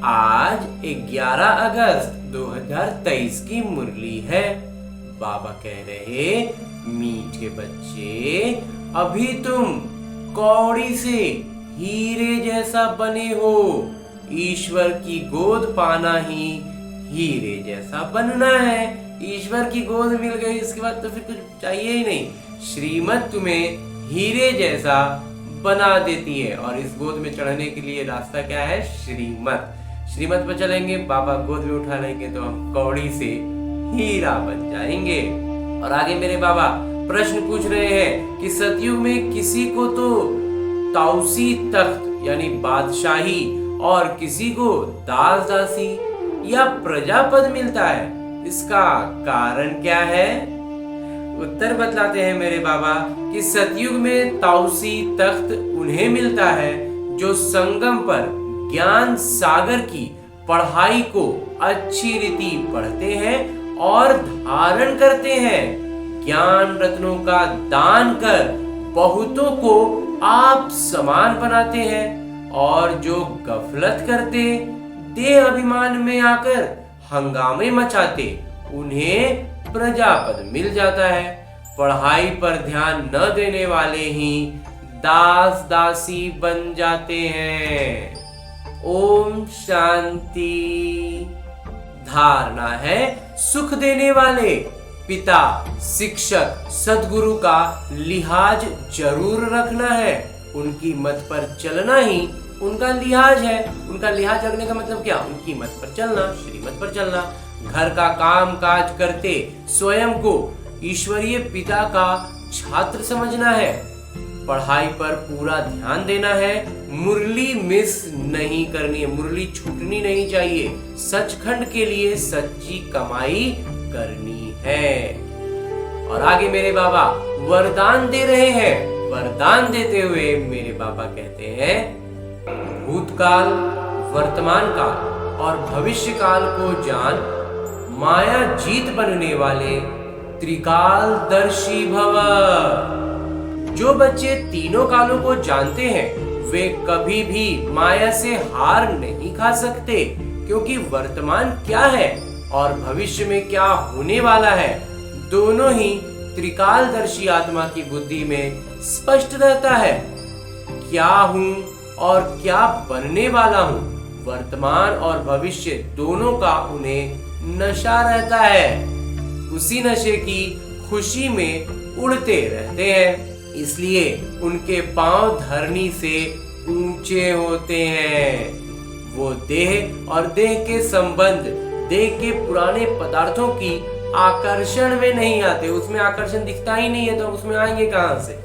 आज 11 अगस्त 2023 की मुरली है। बाबा कह रहे, मीठे बच्चे, अभी तुम कौड़ी से हीरे जैसा बने हो। ईश्वर की गोद पाना ही हीरे जैसा बनना है। ईश्वर की गोद मिल गई, इसके बाद तो फिर कुछ चाहिए ही नहीं। श्रीमत तुम्हें हीरे जैसा बना देती है, और इस गोद में चढ़ने के लिए रास्ता क्या है? श्रीमत। श्रीमत पर चलेंगे, बाबा गोद में उठा लेंगे तो हम कौड़ी से हीरा बन जाएंगे। और आगे मेरे बाबा प्रश्न पूछ रहे हैं कि सतयुग में किसी को तो ताउसी तख्त यानी बादशाही और किसी को दास दासी या प्रजापद मिलता है, इसका कारण क्या है? उत्तर बतलाते हैं मेरे बाबा कि सतयुग में ताउसी तख्त उन्हें मिलता है जो संगम पर ज्ञान सागर की पढ़ाई को अच्छी रीति पढ़ते हैं और धारण करते हैं। ज्ञान रत्नों का दान कर बहुतों को आप समान बनाते हैं, और जो गफलत करते, देह अभिमान में आकर हंगामे मचाते, उन्हें प्रजापद मिल जाता है। पढ़ाई पर ध्यान न देने वाले ही दास दासी बन जाते हैं। ओम शांति। धारणा है, सुख देने वाले पिता, शिक्षक, सद्गुरु का लिहाज जरूर रखना है। उनकी मत पर चलना ही उनका लिहाज है। उनका लिहाज रखने का मतलब क्या? उनकी मत पर चलना, श्रीमत पर चलना। घर का काम काज करते स्वयं को ईश्वरीय पिता का छात्र समझना है। पढ़ाई पर पूरा ध्यान देना है। मुरली मिस नहीं करनी है, मुरली छूटनी नहीं चाहिए। सचखंड के लिए सच्ची कमाई करनी है। और आगे मेरे बाबा वरदान दे रहे हैं। वरदान देते हुए मेरे बाबा कहते हैं, भूतकाल, वर्तमान काल और भविष्य काल को जान, माया जीत बनने वाले त्रिकालदर्शी भव। जो बच्चे तीनों कालों को जानते हैं वे कभी भी माया से हार नहीं खा सकते, क्योंकि वर्तमान क्या है और भविष्य में क्या होने वाला है, दोनों ही त्रिकालदर्शी आत्मा की बुद्धि में स्पष्ट रहता है। क्या हूं और क्या बनने वाला हूं, वर्तमान और भविष्य दोनों का उन्हें नशा रहता है। उसी नशे की खुशी में उड़ते रहते हैं, इसलिए उनके पांव धरनी से ऊंचे होते हैं। वो देह और देह के संबंध, देह के पुराने पदार्थों की आकर्षण में नहीं आते। उसमें आकर्षण दिखता ही नहीं है तो उसमें आएंगे कहां से?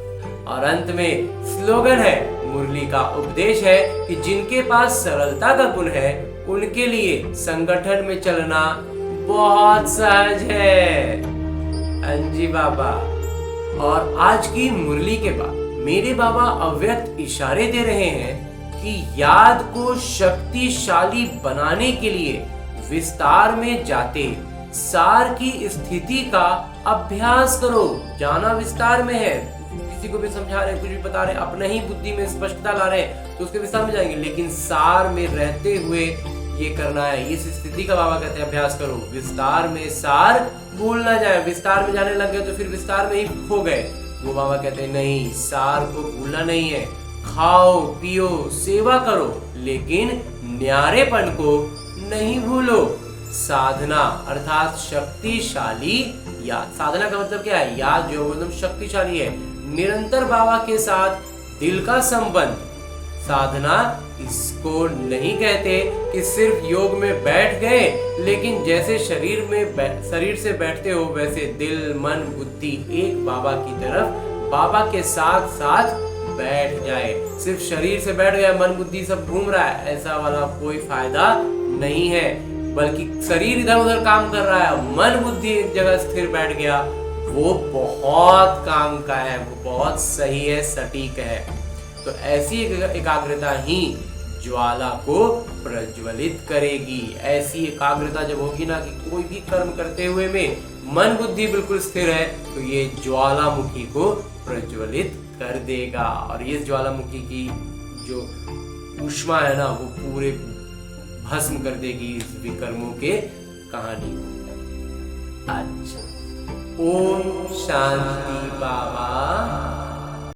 और अंत में स्लोगन है, मुरली का उपदेश है कि जिनके पास सरलता का गुण है उनके लिए संगठन में चलना बहुत सहज है। अंजी बाबा। और आज की मुरली के बाद मेरे बाबा अव्यक्त इशारे दे रहे हैं कि याद को शक्तिशाली बनाने के लिए विस्तार में जाते सार की स्थिति का अभ्यास करो। जाना विस्तार में है, किसी को भी समझा रहे, कुछ भी बता रहे, अपने ही बुद्धि में स्पष्टता ला रहे तो उसके विस्तार में जाएंगे, लेकिन सार में रहते हुए ये करना है। इस स्थिति का बाबा कहते हैं अभ्यास करो। विस्तार में सार भूल ना जाए। विस्तार में जाने लग गए तो फिर विस्तार में ही खो गए। वो बाबा कहते हैं नहीं, सार को भूलना नहीं है। खाओ पियो सेवा करो, लेकिन न्यारेपन को नहीं भूलो। साधना अर्थात शक्तिशाली याद। साधना का मतलब क्या है? याद जो मतलब शक्तिशाली है। निरंतर बाबा के साथ दिल का संबंध। साधना इसको नहीं कहते कि सिर्फ योग में बैठ गए, लेकिन जैसे शरीर से बैठते हो वैसे दिल मन बुद्धि एक बाबा की तरफ, बाबा के साथ साथ बैठ जाए। सिर्फ शरीर से बैठ गया, मन बुद्धि सब घूम रहा है, ऐसा वाला कोई फायदा नहीं है। बल्कि शरीर इधर उधर काम कर रहा है, मन बुद्धि एक जगह स्थिर बैठ गया, वो बहुत काम का है, वो बहुत सही है, सटीक है। तो ऐसी एकाग्रता ही ज्वाला को प्रज्वलित करेगी। ऐसी एकाग्रता जब होगी ना कि कोई भी कर्म करते हुए में मन बुद्धि बिल्कुल स्थिर है, तो ये ज्वालामुखी को प्रज्वलित कर देगा। और ये ज्वालामुखी की जो ऊष्मा है ना, वो पूरे भस्म कर देगी इस विकर्मों के कहानी को। अच्छा, ओम शांति बाबा।